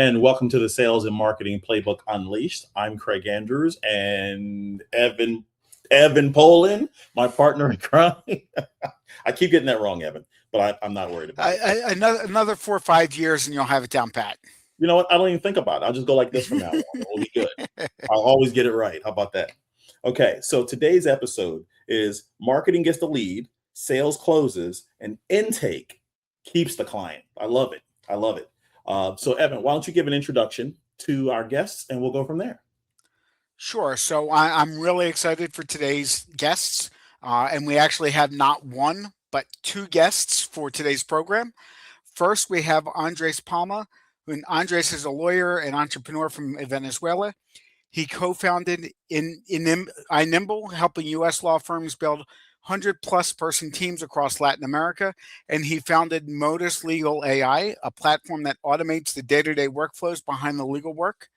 And welcome to the Sales and Marketing Playbook Unleashed. I'm Craig Andrews, and Evan Polin, my partner in crime. I keep getting that wrong, Evan, but I'm not worried about it. Another 4 or 5 years and you'll have it down pat. You know what? I don't even think about it. I'll just go like this from now on. We'll be good. I'll always get it right. How about that? Okay, so today's episode is marketing gets the lead, sales closes, and intake keeps the client. I love it. I love it. So Evan, why don't you give an introduction to our guests and we'll go from there. Sure. So I'm really excited for today's guests. And we actually have not one, but two guests for today's program. First, we have Andres Palma. Andres is a lawyer and entrepreneur from Venezuela. He co-founded in iNimble, helping U.S. law firms build 100-plus person teams across Latin America. And he founded Motus Legal AI, a platform that automates the day-to-day workflows behind the legal work.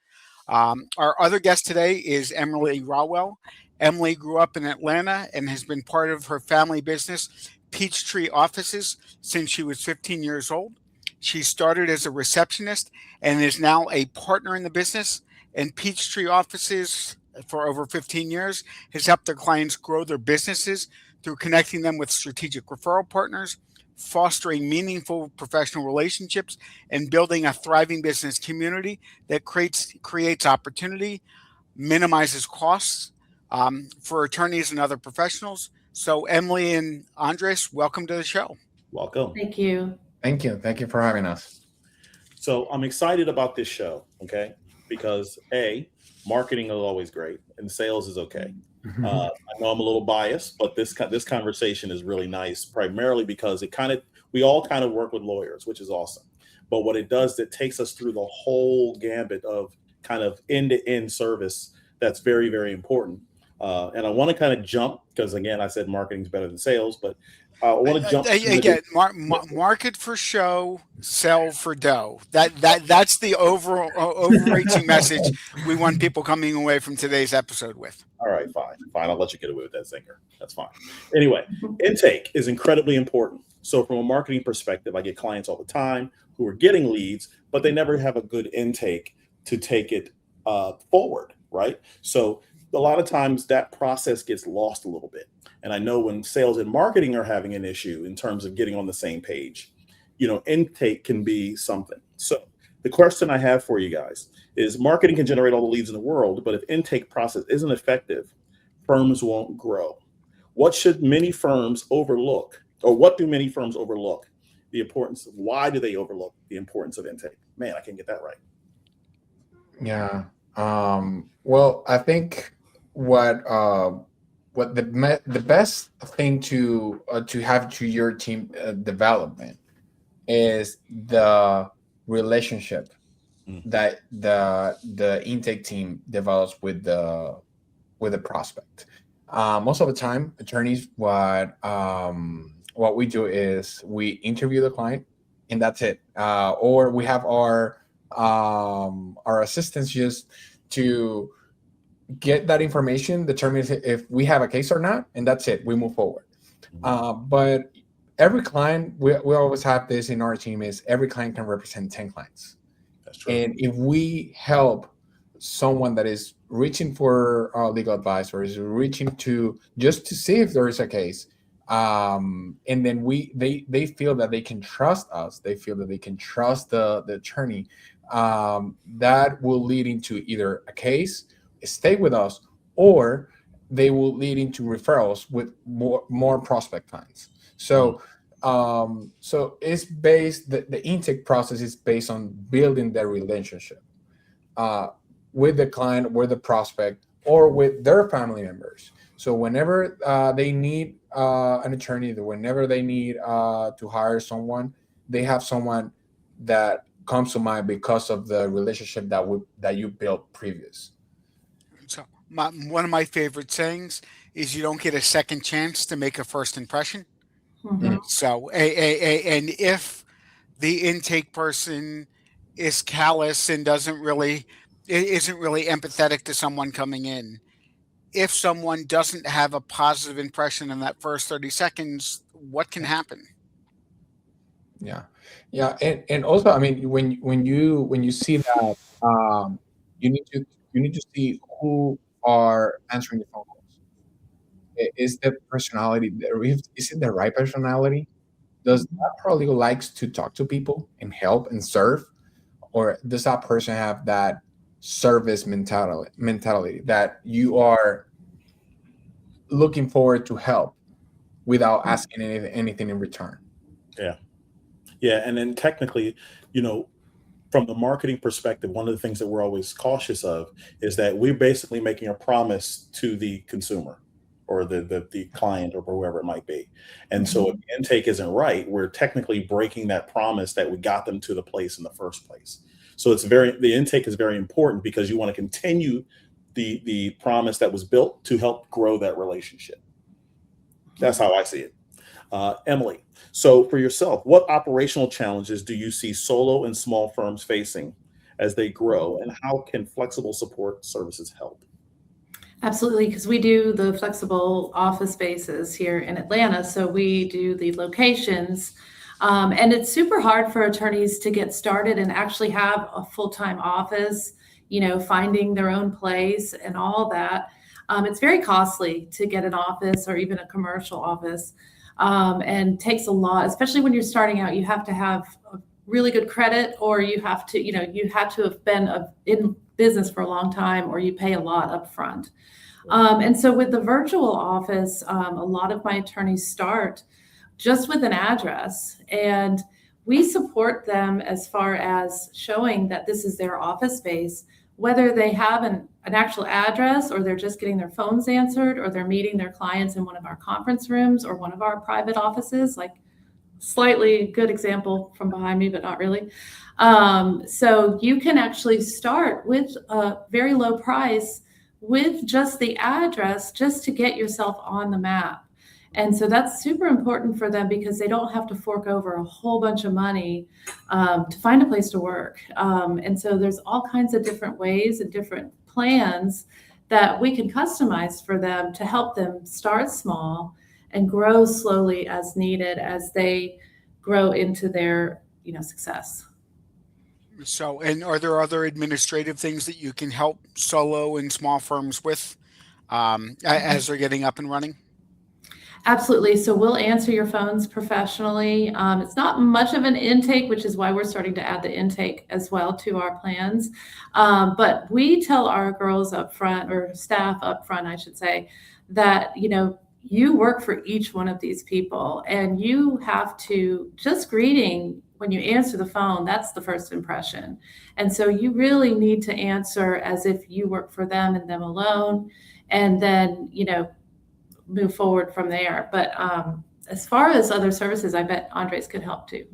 Our other guest today is Emily Rowell. Emily grew up in Atlanta and has been part of her family business, Peachtree Offices, since she was 15 years old. She started as a receptionist and is now a partner in the business. And Peachtree Offices, for over 15 years, has helped their clients grow their businesses through connecting them with strategic referral partners, fostering meaningful professional relationships, and building a thriving business community that creates opportunity, minimizes costs for attorneys and other professionals. So Emily and Andres, welcome to the show. Welcome. Thank you. Thank you. Thank you for having us. So I'm excited about this show, okay? Because marketing is always great and sales is okay. I know I'm a little biased, but this conversation is really nice, primarily because we all kind of work with lawyers, which is awesome. But what it does, it takes us through the whole gambit of kind of end-to-end service. That's very, very important. And I want to kind of jump because, again, I said marketing is better than sales, but I want to jump again. Market for show, sell for dough. That's the overreaching message we want people coming away from today's episode with. All right, fine. I'll let you get away with that, Zinger. That's fine. Anyway, intake is incredibly important. So from a marketing perspective, I get clients all the time who are getting leads, but they never have a good intake to take it forward, right? So a lot of times that process gets lost a little bit. And I know when sales and marketing are having an issue in terms of getting on the same page, intake can be something. So the question I have for you guys is marketing can generate all the leads in the world, but if intake process isn't effective, firms won't grow. What should many firms overlook, or what do many firms overlook? The importance of, why do they overlook the importance of intake? Man, I can't get that right. Yeah. Well, I think what the best thing to have to your team development is the relationship that the intake team develops with the prospect. Most of the time, attorneys, what we do is we interview the client, and that's it. Or we have our assistants just to get that information, determine if we have a case or not, and that's it. We move forward. But every client, we always have this in our team, is every client can represent 10 clients. That's true. And if we help someone that is reaching for legal advice or is reaching to just to see if there is a case, and then they feel that they can trust us, they feel that they can trust the attorney, that will lead into either a case, stay with us, or they will lead into referrals with more prospect clients. So so it's based, the intake process is based on building their relationship with the client, with the prospect, or with their family members. So whenever they need an attorney, whenever they need to hire someone, they have someone that comes to mind because of the relationship that you built previous. So one of my favorite sayings is you don't get a second chance to make a first impression. Mm-hmm. So and if the intake person is callous and isn't really empathetic to someone coming in, if someone doesn't have a positive impression in that first 30 seconds, what can happen? Yeah. Yeah, and also, I mean, when you see that, you need to see who are answering the phone calls. Is the personality is it the right personality? Does that paralegal likes to talk to people and help and serve, or does that person have that service mentality that you are looking forward to help without asking anything in return? Yeah. Yeah. And then technically, you know, from the marketing perspective, one of the things that we're always cautious of is that we're basically making a promise to the consumer or the client or whoever it might be. And so if the intake isn't right, we're technically breaking that promise that we got them to the place in the first place. So the intake is very important because you want to continue the promise that was built to help grow that relationship. That's how I see it. Emily, so for yourself, what operational challenges do you see solo and small firms facing as they grow, and how can flexible support services help? Absolutely, because we do the flexible office spaces here in Atlanta. So we do the locations. And it's super hard for attorneys to get started and actually have a full-time office, finding their own place and all that. It's very costly to get an office or even a commercial office, and takes a lot, especially when you're starting out. You have to have a really good credit, or you have to, you have to have been in business for a long time, or you pay a lot up front. And so with the virtual office, a lot of my attorneys start just with an address, and we support them as far as showing that this is their office space, whether they have an actual address, or they're just getting their phones answered, or they're meeting their clients in one of our conference rooms or one of our private offices, like slightly good example from behind me, but not really. So you can actually start with a very low price with just the address, just to get yourself on the map. And so that's super important for them because they don't have to fork over a whole bunch of money to find a place to work. And so there's all kinds of different ways and different plans that we can customize for them to help them start small and grow slowly as needed as they grow into their success. So, and are there other administrative things that you can help solo and small firms with as they're getting up and running? Absolutely. So we'll answer your phones professionally. It's not much of an intake, which is why we're starting to add the intake as well to our plans. But we tell our girls up front, or staff up front, I should say, that, you work for each one of these people, and you have to just greeting when you answer the phone, that's the first impression. And so you really need to answer as if you work for them and them alone, and then, move forward from there. But as far as other services, I bet Andres could help too.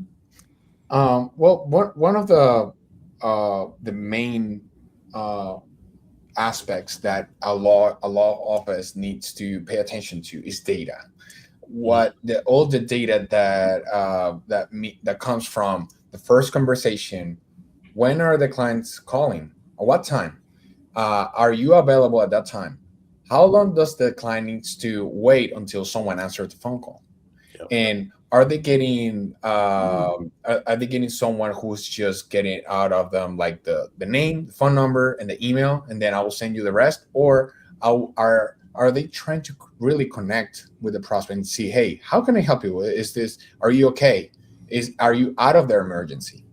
Well, one of the main aspects that a law office needs to pay attention to is data. All the data that comes from the first conversation. When are the clients calling? At what time? Are you available at that time? How long does the client needs to wait until someone answers the phone call? Yep. And are they getting someone who's just getting out of them, like the name, the phone number, and the email, and then I will send you the rest? Or are they trying to really connect with the prospect and see, hey, how can I help you? Are you okay? Are you out of their emergency?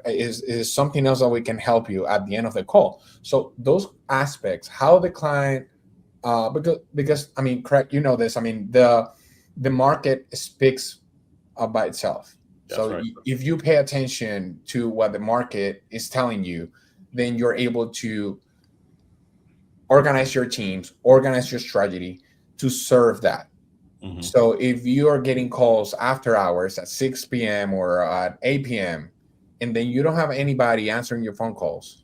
Is something else that we can help you at the end of the call? So those aspects, how the client, because I mean, correct, this. I mean, the market speaks by itself. That's So right. if you pay attention to what the market is telling you, then you're able to organize your teams, organize your strategy to serve that. Mhm. So if you are getting calls after hours at 6 p.m. or at 8 p.m., and then you don't have anybody answering your phone calls,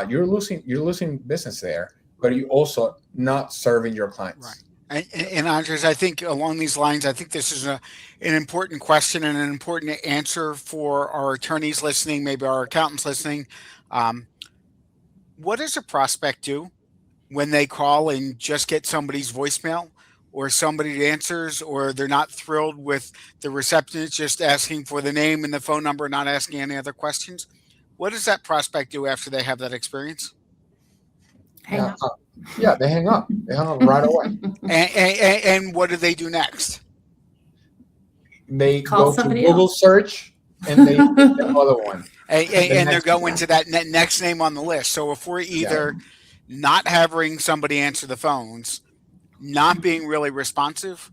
you're losing business there, but you also not serving your clients. Right. And Andres, I think along these lines, I think this is an important question and an important answer for our attorneys listening, maybe our accountants listening. What does a prospect do when they call and just get somebody's voicemail? or somebody answers, or they're not thrilled with the receptionist just asking for the name and the phone number, not asking any other questions, what does that prospect do after they have that experience? Hang Yeah, up. yeah, they hang up. They hang up right away. And what do they do next? They Call go to somebody Google else. search and they pick the other one. And they're next going to that next name on the list. So if we're either not having somebody answer the phones, not being really responsive,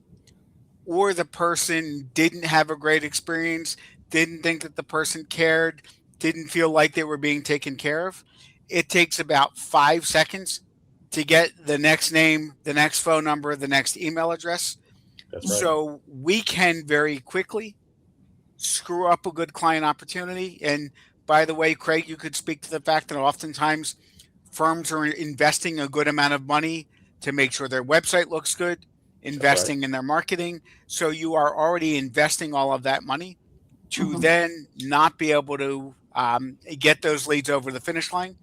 or the person didn't have a great experience, didn't think that the person cared, didn't feel like they were being taken care of, it takes about 5 seconds to get the next name, the next phone number, the next email address. That's right. So we can very quickly screw up a good client opportunity. And by the way, Craig, you could speak to the fact that oftentimes firms are investing a good amount of money to make sure their website looks good, investing in their marketing. So you are already investing all of that money to then not be able to get those leads over the finish line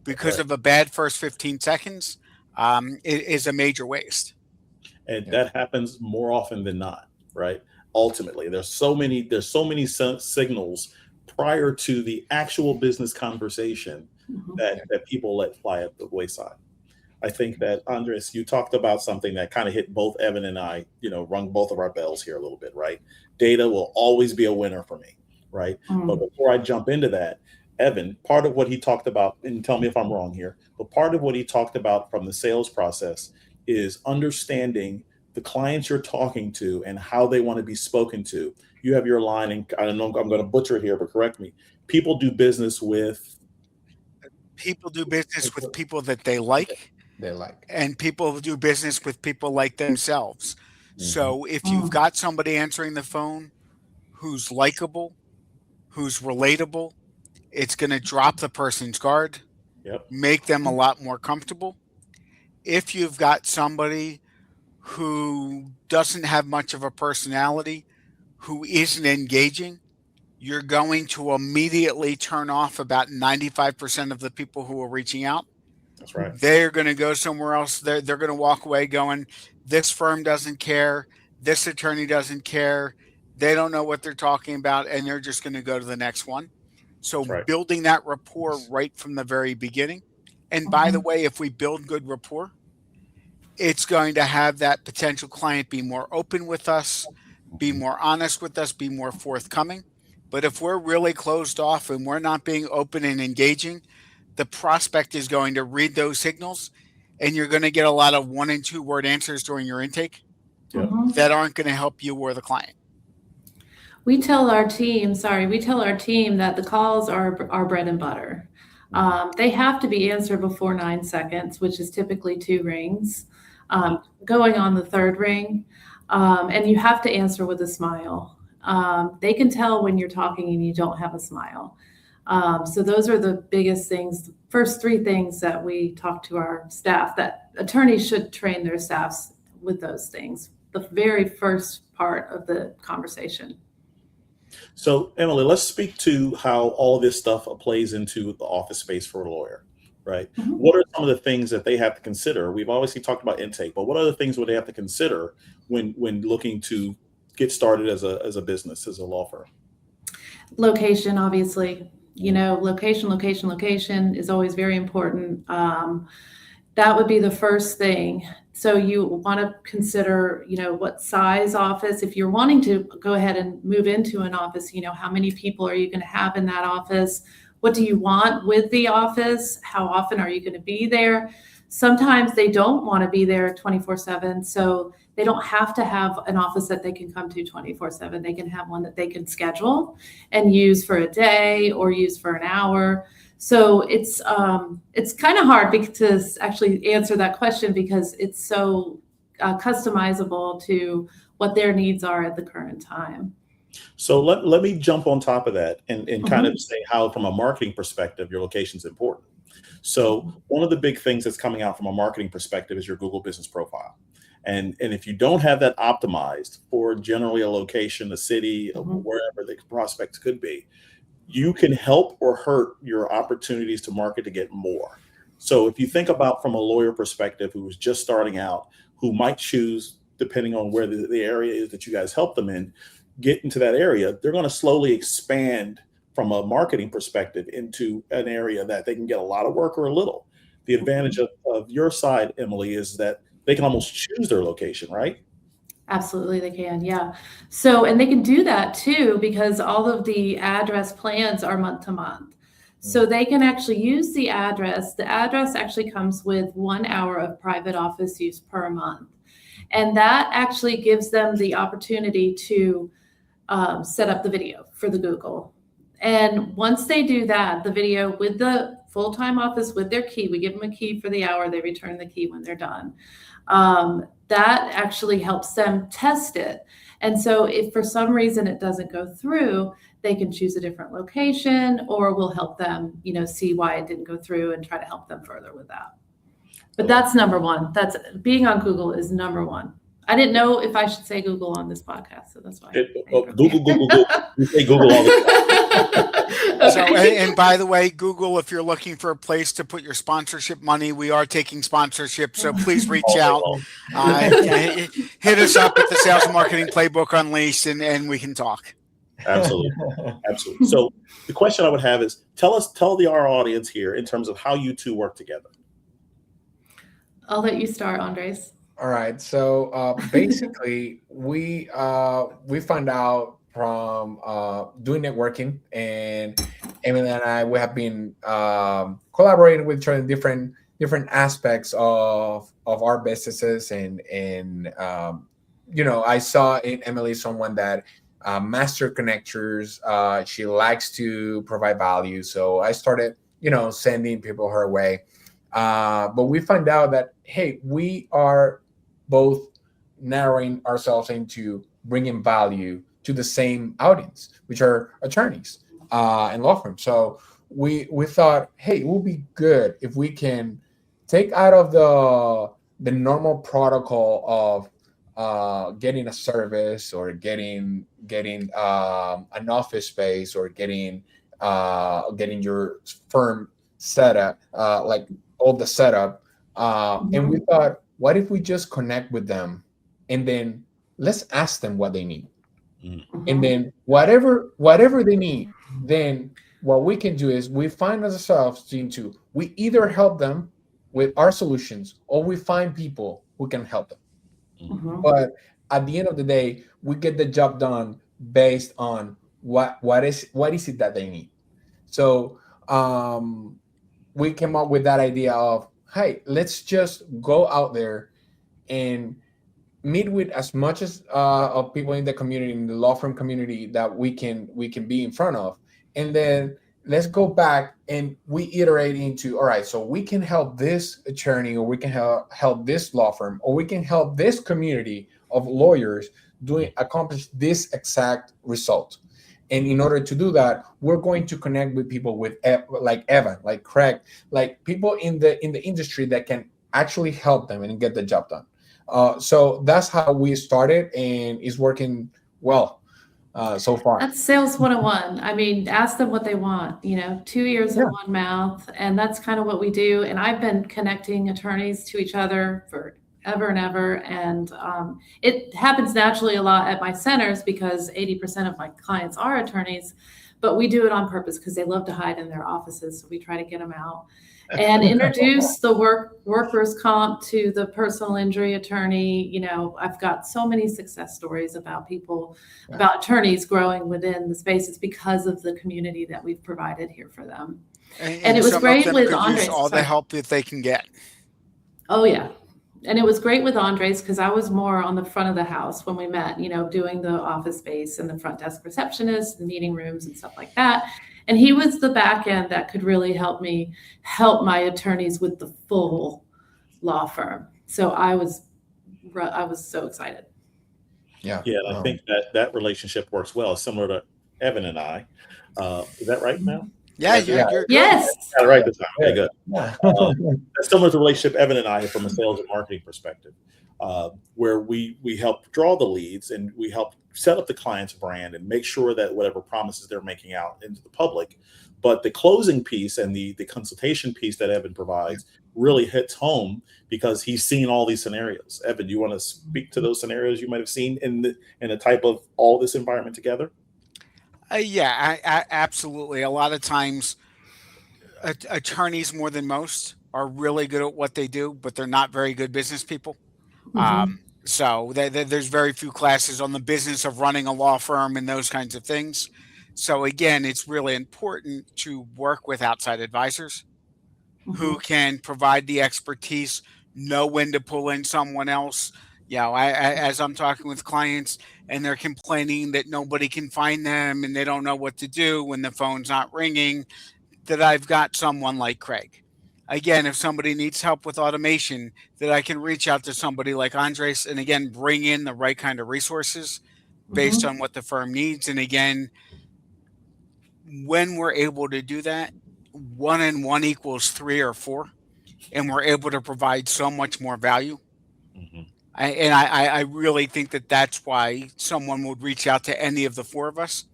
because of a bad first 15 seconds is a major waste. And that happens more often than not, right? Ultimately, there's so many signals prior to the actual business conversation that people let fly at the wayside. I think that, Andres, you talked about something that kind of hit both Evan and I, rung both of our bells here a little bit, right? Data will always be a winner for me, right? But before I jump into that, Evan, part of what he talked about, and tell me if I'm wrong here, but part of what he talked about from the sales process is understanding the clients you're talking to and how they want to be spoken to. You have your line, and I don't know, I'm going to butcher it here, but correct me. People do business with people that they like, and people do business with people like themselves. So if you've got somebody answering the phone who's likable, who's relatable, it's going to drop the person's guard, make them a lot more comfortable. If you've got somebody who doesn't have much of a personality, who isn't engaging, you're going to immediately turn off about 95% of the people who are reaching out. That's right. They're going to go somewhere else. They're going to walk away going, this firm doesn't care. This attorney doesn't care. They don't know what they're talking about, and they're just going to go to the next one. So building that rapport right from the very beginning. And by the way, if we build good rapport, it's going to have that potential client be more open with us, be more honest with us, be more forthcoming. But if we're really closed off and we're not being open and engaging, the prospect is going to read those signals, and you're going to get a lot of 1 and 2 word answers during your intake that aren't going to help you or the client. We tell our team that the calls are our bread and butter. They have to be answered before 9 seconds, which is typically 2 rings, going on the 3rd ring. And you have to answer with a smile. They can tell when you're talking and you don't have a smile. So those are the biggest things, the first 3 things that we talk to our staff, that attorneys should train their staffs with those things, the very first part of the conversation. So, Emily, let's speak to how all of this stuff plays into the office space for a lawyer, right? What are some of the things that they have to consider? We've obviously talked about intake, but what other things would they have to consider when looking to get started as a business, as a law firm? Location, obviously. Location is always very important. That would be the first thing. So you want to consider, what size office. If you're wanting to go ahead and move into an office, how many people are you going to have in that office? What do you want with the office? How often are you going to be there? Sometimes they don't want to be there 24/7. So they don't have to have an office that they can come to 24/7. They can have one that they can schedule and use for a day or use for an hour. So it's kind of hard to actually answer that question because it's so customizable to what their needs are at the current time. So let me jump on top of that and kind of say how, from a marketing perspective, your location is important. So one of the big things that's coming out from a marketing perspective is your Google business profile. And if you don't have that optimized for generally a location, a city, wherever the prospects could be, you can help or hurt your opportunities to market to get more. So if you think about from a lawyer perspective who is just starting out, who might choose depending on where the area is that you guys help them in, get into that area, they're going to slowly expand from a marketing perspective into an area that they can get a lot of work or a little. The advantage of your side, Emily, is that they can almost choose their location, right? Absolutely, they can. Yeah. So, and they can do that too, because all of the address plans are month to month. So they can actually use the address. The address actually comes with 1 hour of private office use per month. And that actually gives them the opportunity to set up the video for the Google. And once they do that, the video with the full-time office with their key, we give them a key for the hour, they return the key when they're done. That actually helps them test it. And so if for some reason it doesn't go through, they can choose a different location, or we'll help them, see why it didn't go through and try to help them further with that. But that's number one. That's being on Google is number one. I didn't know if I should say Google on this podcast, so that's why. Google. You say Google all the time. So, and by the way, Google, if you're looking for a place to put your sponsorship money, we are taking sponsorship, so please reach out. Hit us up at the Sales Marketing Playbook Unleashed, and we can talk. Absolutely. So the question I would have is, tell our audience here in terms of how you two work together. I'll let you start, Andres. All right. So basically, we found out from doing networking, and Emily and I, we have been collaborating with each other in different aspects of our businesses, and I saw in Emily someone that master connectors. She likes to provide value, so I started sending people her way. But we find out that, hey, we are both narrowing ourselves into bringing value to the same audience, which are attorneys and law firms. So we thought, hey, it would be good if we can take out of the normal protocol of getting a service or getting an office space or getting your firm set up, like all the setup. And we thought, what if we just connect with them and then let's ask them what they need? Mm-hmm. And then whatever they need, then what we can do is we find ourselves into, we either help them with our solutions or we find people who can help them. Mm-hmm. But at the end of the day, we get the job done based on what is it that they need. So we came up with that idea of, hey, let's just go out there and meet with as much as of people in the community, in the law firm community, that we can be in front of, and then let's go back and we iterate into, all right, so we can help this attorney, or we can help this law firm, or we can help this community of lawyers accomplish this exact result. And in order to do that, we're going to connect with people like Evan, like Craig, like people in the industry that can actually help them and get the job done. So that's how we started, and it's working well so far. That's sales 101. I mean, ask them what they want, 2 ears and one mouth. And that's kind of what we do. And I've been connecting attorneys to each other for ever and ever. And it happens naturally a lot at my centers because 80% of my clients are attorneys, but we do it on purpose because they love to hide in their offices. So we try to get them out and introduce the workers' comp to the personal injury attorney. I've got so many success stories about about attorneys growing within the spaces because of the community that we've provided here for them. And it was great with Andres. All the help that they can get. Oh, yeah. And it was great with Andres because I was more on the front of the house when we met, doing the office space and the front desk receptionist, the meeting rooms and stuff like that. And he was the back end that could really help me help my attorneys with the full law firm. So I was so excited. Yeah. I think that relationship works well, similar to Evan and I. Is that right now? Yeah, you're yes. Got it right this time. Okay, good. That's similar to the relationship Evan and I have from a sales and marketing perspective. where we help draw the leads and we help set up the client's brand and make sure that whatever promises they're making out into the public. But the closing piece and the consultation piece that Evan provides really hits home because he's seen all these scenarios. Evan, do you want to speak to those scenarios you might have seen in the type of all this environment together? Yeah, absolutely. A lot of times, attorneys more than most are really good at what they do, but they're not very good business people. So there's very few classes on the business of running a law firm and those kinds of things. So again, it's really important to work with outside advisors who can provide the expertise, know when to pull in someone else. As I'm talking with clients and they're complaining that nobody can find them and they don't know what to do when the phone's not ringing, that I've got someone like Craig. Again, if somebody needs help with automation, that I can reach out to somebody like Andres and again, bring in the right kind of resources based on what the firm needs. And again, when we're able to do that, 1 and 1 equals 3 or 4, and we're able to provide so much more value. I really think that that's why someone would reach out to any of the 4 of us.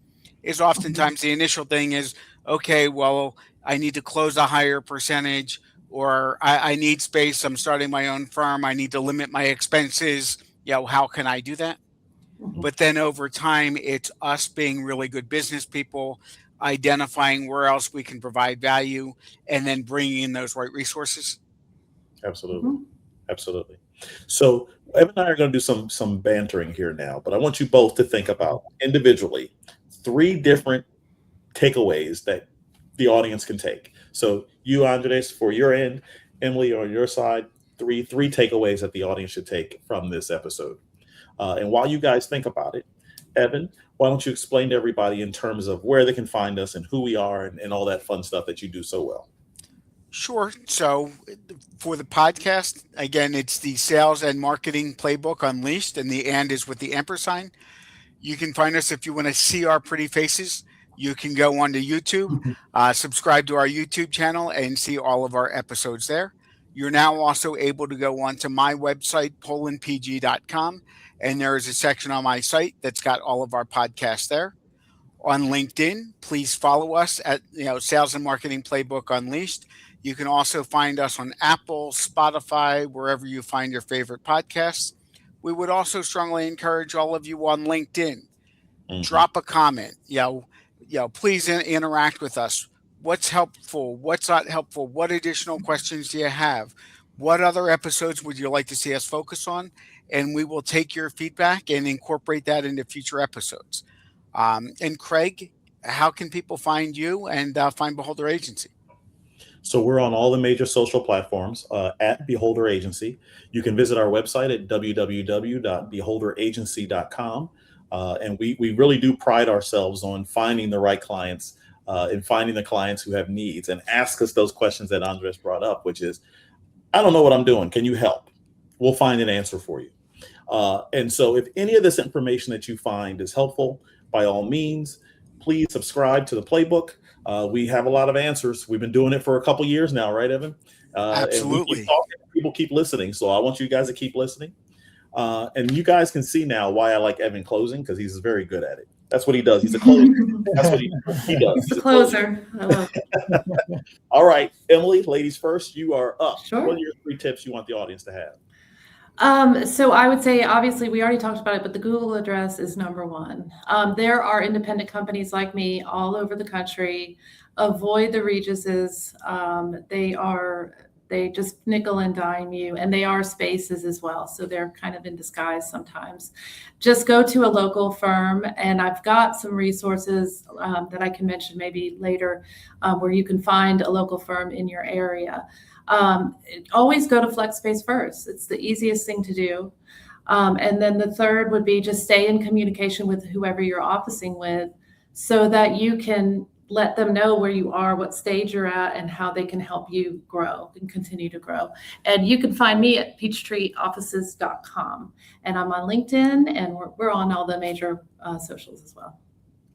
Is oftentimes the initial thing is, okay, well, I need to close a higher percentage, or I need space. I'm starting my own firm. I need to limit my expenses. How can I do that? But then over time, it's us being really good business people, identifying where else we can provide value, and then bringing in those right resources. Absolutely. Absolutely. So Evan and I are going to do some bantering here now, but I want you both to think about individually 3 different takeaways that the audience can take. So you, Andres, for your end, Emily, on your side, three takeaways that the audience should take from this episode. And while you guys think about it, Evan, why don't you explain to everybody in terms of where they can find us and who we are and all that fun stuff that you do so well? Sure. So for the podcast, again, it's the Sales and Marketing Playbook Unleashed, and the "and" is with the ampersand. You can find us if you want to see our pretty faces. You can go onto YouTube, subscribe to our YouTube channel, and see all of our episodes there. You're now also able to go onto my website, polinpg.com, and there is a section on my site that's got all of our podcasts there. On LinkedIn, please follow us at Sales and Marketing Playbook Unleashed. You can also find us on Apple, Spotify, wherever you find your favorite podcasts. We would also strongly encourage all of you on LinkedIn. Drop a comment. Please interact with us. What's helpful? What's not helpful? What additional questions do you have? What other episodes would you like to see us focus on? And we will take your feedback and incorporate that into future episodes. And Craig, how can people find you and find Beholder Agency? So we're on all the major social platforms at Beholder Agency. You can visit our website at www.beholderagency.com. And we really do pride ourselves on finding the right clients and finding the clients who have needs, and ask us those questions that Andres brought up, which is, I don't know what I'm doing. Can you help? We'll find an answer for you. And so if any of this information that you find is helpful, by all means, please subscribe to the playbook. We have a lot of answers. We've been doing it for a couple years now, right, Evan? Absolutely. And we keep talking, people keep listening. So I want you guys to keep listening. And you guys can see now why I like Evan closing, because he's very good at it. That's what he does. He's a closer. That's what he does. He's a closer. I love it. All right, Emily, ladies first, you are up. Sure. What are your 3 tips you want the audience to have? So I would say, obviously, we already talked about it, but the Google address is number 1. There are independent companies like me all over the country. Avoid the Regises. They just nickel and dime you, and they are spaces as well. So they're kind of in disguise sometimes. Just go to a local firm, and I've got some resources that I can mention maybe later where you can find a local firm in your area. Always go to FlexSpace first. It's the easiest thing to do. And then the third would be just stay in communication with whoever you're officing with, so that you can let them know where you are, what stage you're at, and how they can help you grow and continue to grow. And you can find me at peachtreeoffices.com. And I'm on LinkedIn, and we're on all the major socials as well.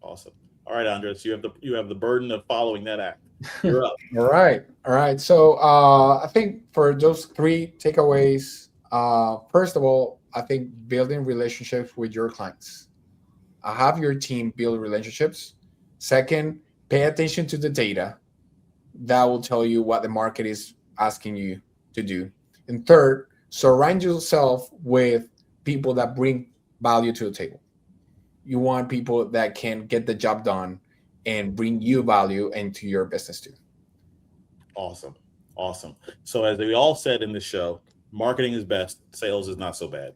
Awesome. All right, Andres, you have the burden of following that act. You're up. All right. So I think for those 3 takeaways, First of all, I think building relationships with your clients. Have your team build relationships. Second, pay attention to the data. That will tell you what the market is asking you to do. And third, surround yourself with people that bring value to the table. You want people that can get the job done and bring you value into your business too. Awesome. Awesome. So as we all said in the show, marketing is best, sales is not so bad.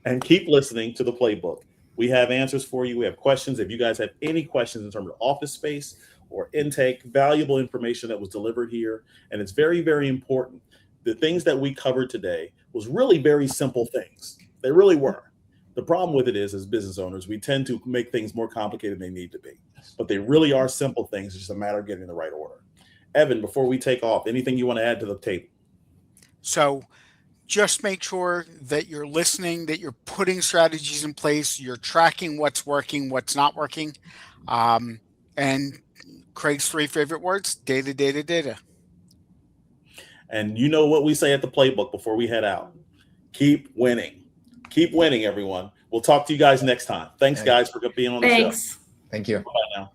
And keep listening to the playbook. We have answers for you. We have questions. If you guys have any questions in terms of office space or intake, valuable information that was delivered here. And it's very, very important. The things that we covered today was really very simple things. They really were. The problem with it is, as business owners, we tend to make things more complicated than they need to be. But they really are simple things. It's just a matter of getting in the right order. Evan, before we take off, anything you want to add to the table? So just make sure that you're listening, that you're putting strategies in place, you're tracking what's working, what's not working. And Craig's 3 favorite words: data, data, data. And you know what we say at the playbook before we head out: keep winning. Keep winning, everyone. We'll talk to you guys next time. Thanks, guys, for being on the show. Thanks. Thank you. Bye now.